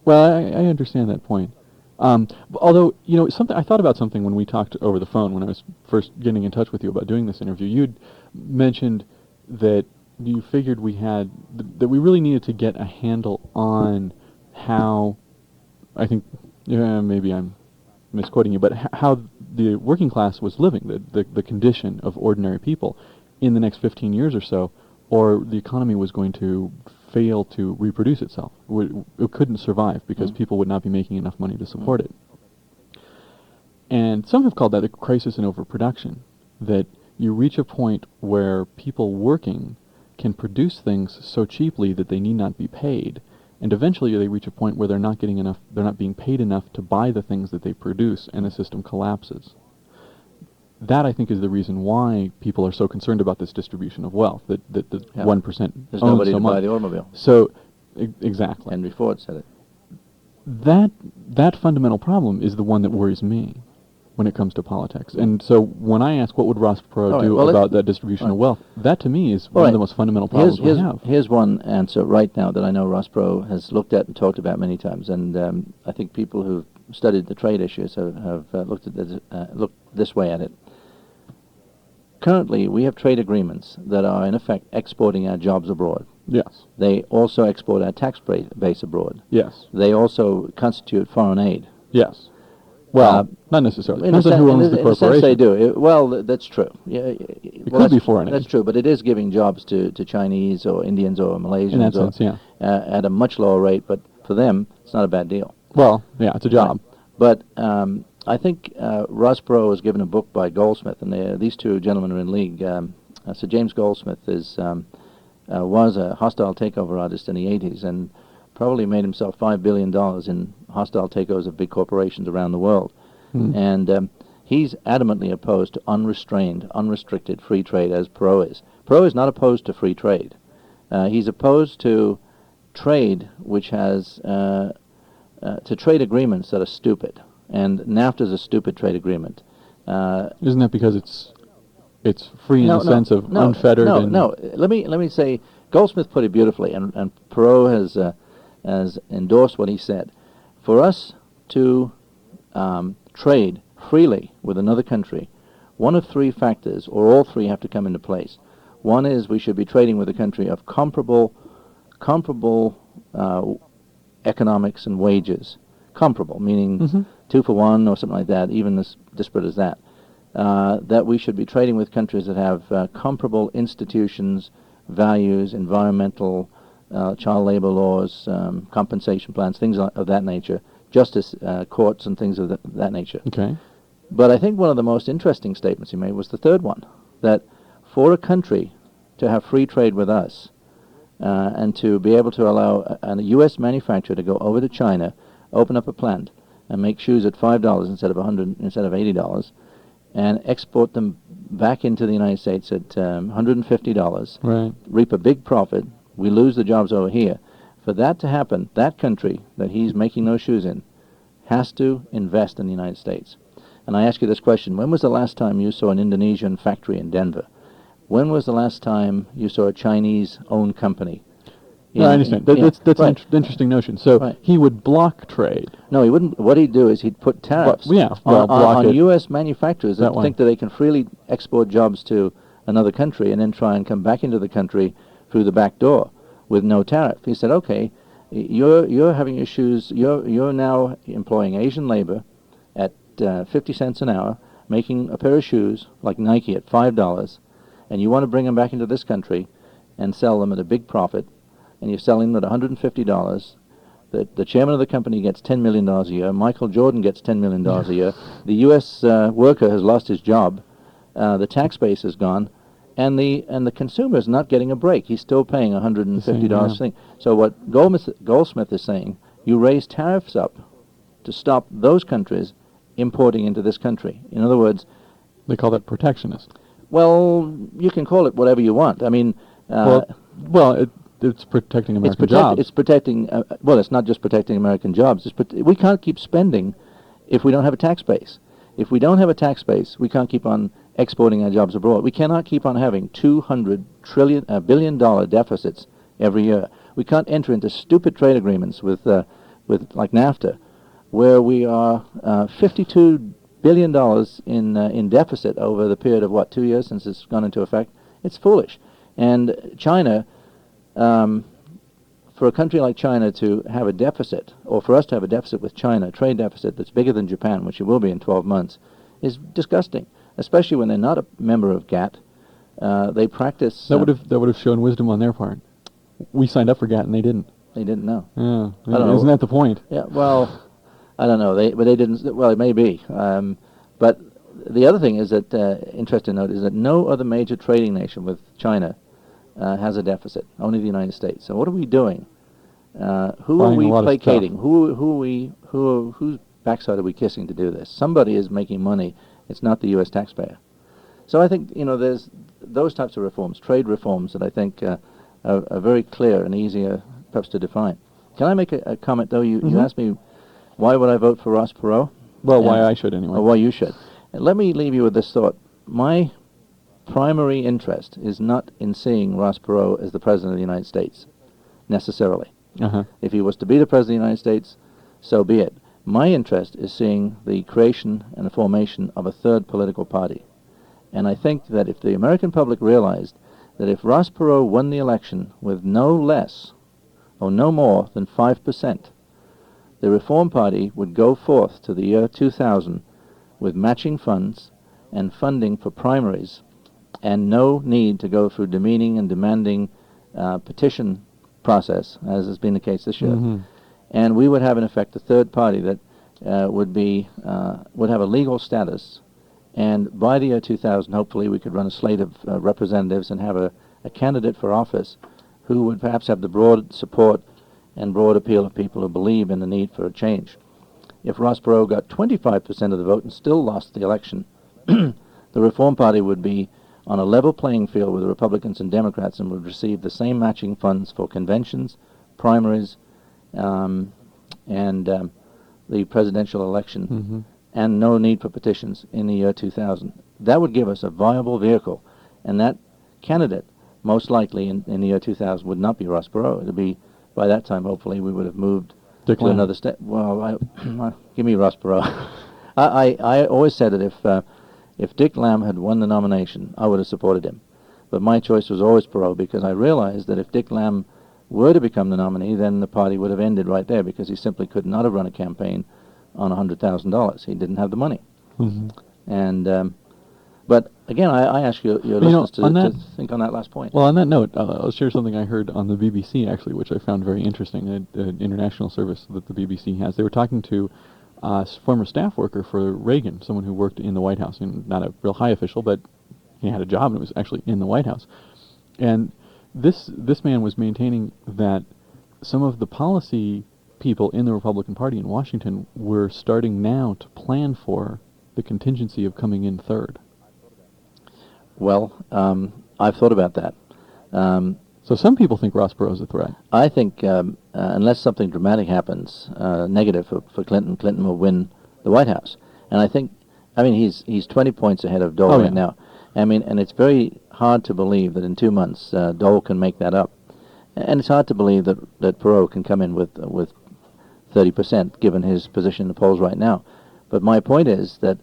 Well, I understand that point. Although, something I thought about something when we talked over the phone when I was first getting in touch with you about doing this interview. You'd mentioned that you figured that we really needed to get a handle on how, I think, maybe I'm misquoting you, but how the working class was living, the condition of ordinary people in the next 15 years or so, or the economy was going to fail to reproduce itself. It couldn't survive because people would not be making enough money to support it. And some have called that a crisis in overproduction, that you reach a point where people working can produce things so cheaply that they need not be paid, and eventually they reach a point where they're not getting enough, they're not being paid enough to buy the things that they produce, and the system collapses. That, I think, is the reason why people are so concerned about this distribution of wealth, that the 1% There's owns nobody so to much. buy the automobile. So, exactly. Henry Ford said it. That fundamental problem is the one that worries me when it comes to politics. And so when I ask what would Ross Perot do about that distribution of wealth, that to me is one of the most fundamental problems we have. Here's one answer right now that I know Ross Perot has looked at and talked about many times, and I think people who've studied the trade issues have looked this way at it. Currently, we have trade agreements that are, in effect, exporting our jobs abroad. Yes. They also export our tax base abroad. Yes. They also constitute foreign aid. Yes. Well, not necessarily. Depends on who owns the corporation. In a sense they do. That's true. It could be foreign aid. That's true, but it is giving jobs to Chinese or Indians or Malaysians. In that sense, yeah. At a much lower rate, but for them, it's not a bad deal. Well, yeah, it's a job. But I think Ross Perot was given a book by Goldsmith, and these two gentlemen are in league. Sir James Goldsmith was a hostile takeover artist in the 80s and probably made himself $5 billion in hostile takeovers of big corporations around the world. And he's adamantly opposed to unrestrained, unrestricted free trade, as Perot is. Perot is not opposed to free trade. He's opposed to trade which has to trade agreements that are stupid. And NAFTA is a stupid trade agreement. Isn't that because it's free in the sense of unfettered? No. Let me say, Goldsmith put it beautifully, and Perot has endorsed what he said. For us to trade freely with another country, one of three factors, or all three, have to come into place. One is we should be trading with a country of comparable economics and wages. Comparable, meaning 2 for 1 or something like that, even as disparate as that. That we should be trading with countries that have comparable institutions, values, environmental, child labor laws, compensation plans, things of that nature, justice courts and things of that nature. Okay. But I think one of the most interesting statements he made was the third one, that for a country to have free trade with us and to be able to allow a U.S. manufacturer to go over to China, open up a plant, and make shoes at $5 instead of $80, and export them back into the United States at $150, right, reap a big profit, we lose the jobs over here. For that to happen, that country that he's making those shoes in has to invest in the United States. And I ask you this question: when was the last time you saw an Indonesian factory in Denver? When was the last time you saw a Chinese-owned company? I understand. That's right. An interesting notion. So he would block trade. No, he wouldn't. What he'd do is he'd put tariffs on U.S. manufacturers that think that they can freely export jobs to another country and then try and come back into the country through the back door with no tariff. He said, okay, you're having your shoes, you're now employing Asian labor at 50 cents an hour, making a pair of shoes like Nike at $5, and you want to bring them back into this country and sell them at a big profit, and you're selling them at $150. The chairman of the company gets $10 million a year. Michael Jordan gets $10 million a year. The U.S. Worker has lost his job. The tax base is gone. And the consumer is not getting a break. He's still paying $150 thing. So what Goldsmith is saying, you raise tariffs up to stop those countries importing into this country. In other words... They call that protectionist. Well, you can call it whatever you want. I mean... It's protecting American jobs. It's protecting... it's not just protecting American jobs. We can't keep spending if we don't have a tax base. If we don't have a tax base, we can't keep on exporting our jobs abroad. We cannot keep on having $200 billion deficits every year. We can't enter into stupid trade agreements with like NAFTA, where we are $52 billion in deficit over the period of 2 years since it's gone into effect. It's foolish. And China, for a country like China to have a deficit, or for us to have a deficit with China, a trade deficit that's bigger than Japan, which it will be in 12 months, is disgusting, especially when they're not a member of GATT. They practice. That would have shown wisdom on their part. We signed up for GATT and they didn't. They didn't know. Yeah, I don't know. Isn't that the point? Yeah. Well, I don't know. They didn't. Well, it may be. But the other thing is that interesting to note is that no other major trading nation with China has a deficit. Only the United States. So what are we doing? Who are Buying we a lot of placating? stuff. Whose backside are we kissing to do this? Somebody is making money. It's not the U.S. taxpayer. So I think there's those types of reforms, trade reforms, that I think are very clear and easier perhaps to define. Can I make a comment though? You asked me why would I vote for Ross Perot? Well, why I should anyway. Or why you should. And let me leave you with this thought. My primary interest is not in seeing Ross Perot as the President of the United States, necessarily. If he was to be the President of the United States, so be it. My interest is seeing the creation and the formation of a third political party. And I think that if the American public realized that if Ross Perot won the election with no less or no more than 5%, the Reform Party would go forth to the year 2000 with matching funds and funding for primaries and no need to go through demeaning and demanding petition process, as has been the case this year. And we would have, in effect, a third party that would have a legal status. And by the year 2000, hopefully, we could run a slate of representatives and have a candidate for office who would perhaps have the broad support and broad appeal of people who believe in the need for a change. If Ross Perot got 25% of the vote and still lost the election, the Reform Party would be on a level playing field with the Republicans and Democrats and would receive the same matching funds for conventions, primaries, and the presidential election, and no need for petitions in the year 2000. That would give us a viable vehicle, and that candidate, most likely in the year 2000, would not be Ross Perot. It would be, by that time, hopefully, we would have moved Dick to Lamb. another step. Well, give me Ross Perot. I always said that if Dick Lamb had won the nomination, I would have supported him. But my choice was always Perot because I realized that if Dick Lamb were to become the nominee, then the party would have ended right there because he simply could not have run a campaign on $100,000. He didn't have the money. And but again, I ask your listeners to think on that last point. Well, on that note, I'll share something I heard on the BBC, actually, which I found very interesting, an international service that the BBC has. They were talking to a former staff worker for Reagan, someone who worked in the White House, and not a real high official, but he had a job and it was actually in the White House. And this man was maintaining that some of the policy people in the Republican Party in Washington were starting now to plan for the contingency of coming in third. Well, I've thought about that. So some people think Ross Perot is a threat. I think unless something dramatic happens, negative for Clinton, Clinton will win the White House. And I mean, he's 20 points ahead of Dole right now. I mean, and it's very hard to believe that in 2 months Dole can make that up. And it's hard to believe that Perot can come in with 30%, given his position in the polls right now. But my point is that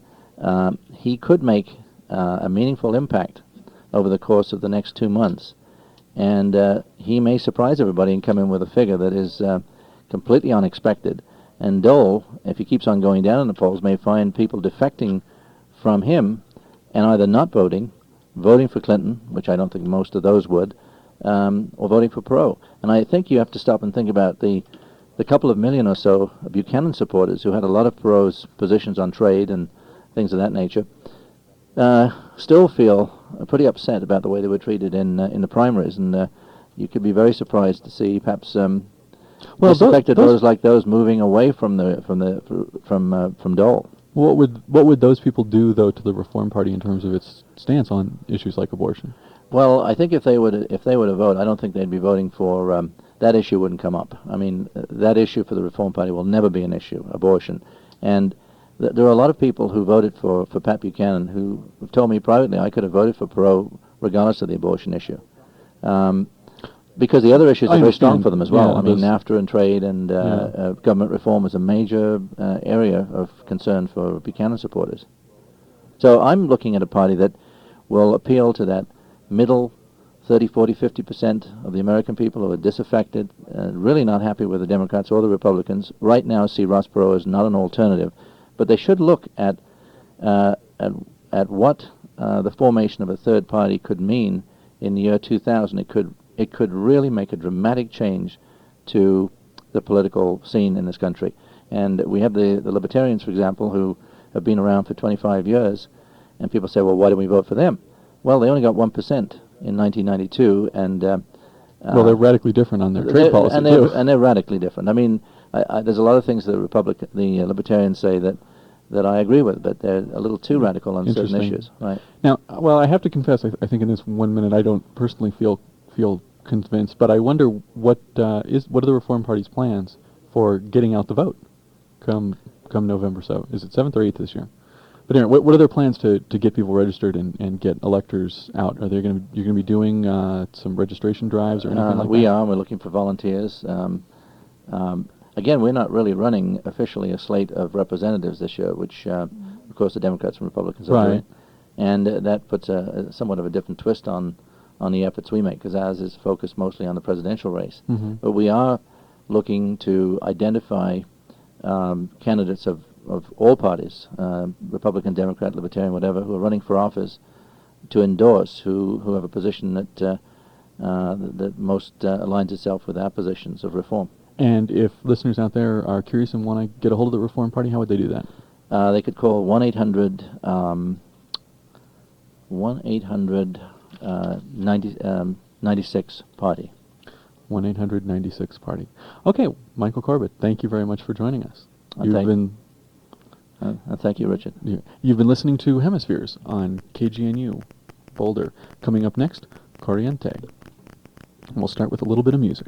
he could make a meaningful impact over the course of the next 2 months. And he may surprise everybody and come in with a figure that is completely unexpected. And Dole, if he keeps on going down in the polls, may find people defecting from him and either not voting for Clinton, which I don't think most of those would, or voting for Perot. And I think you have to stop and think about the couple of million or so Buchanan supporters who had a lot of Perot's positions on trade and things of that nature, still feel pretty upset about the way they were treated in the primaries, and you could be very surprised to see perhaps disaffected voters like those moving away from Dole. What would those people do though to the Reform Party in terms of its stance on issues like abortion? Well, I think if they were to vote, I don't think they'd be voting for that issue. Wouldn't come up. I mean, that issue for the Reform Party will never be an issue, abortion, and there are a lot of people who voted for Pat Buchanan who have told me privately I could have voted for Perot regardless of the abortion issue, because the other issues are very strong for them as well. Yeah, I mean, NAFTA and trade and government reform is a major area of concern for Buchanan supporters. So I'm looking at a party that will appeal to that middle 30, 40, 50% of the American people who are disaffected, really not happy with the Democrats or the Republicans. Right now see Ross Perot as not an alternative. But they should look at what the formation of a third party could mean in the year 2000. It could really make a dramatic change to the political scene in this country. And we have the Libertarians, for example, who have been around for 25 years, and people say, well, why don't we vote for them? Well, they only got 1% in 1992, and well, they're radically different on their trade policy, too. And they're radically different. I mean, there's a lot of things the Libertarians say that I agree with, but they're a little too radical on certain issues. Right. Now, well, I have to confess, I think in this 1 minute I don't personally feel convinced, but I wonder what are the Reform Party's plans for getting out the vote come November. So is it 7th or 8th this year? But anyway, what are their plans to get people registered and get electors out? Are they you're going to be doing some registration drives or anything like that? We are. We're looking for volunteers. Again, we're not really running officially a slate of representatives this year, which, of course, the Democrats and Republicans are doing. And that puts somewhat of a different twist on the efforts we make, because ours is focused mostly on the presidential race. Mm-hmm. But we are looking to identify candidates of all parties, Republican, Democrat, Libertarian, whatever, who are running for office, to endorse, who have a position that most aligns itself with our positions of reform. And if listeners out there are curious and want to get a hold of the Reform Party, how would they do that? They could call 1-800-96-PARTY. 1-800-96-PARTY. Okay, Michael Corbett, thank you very much for joining us. Thank you, Richard. You've been listening to Hemispheres on KGNU, Boulder. Coming up next, Corriente. We'll start with a little bit of music.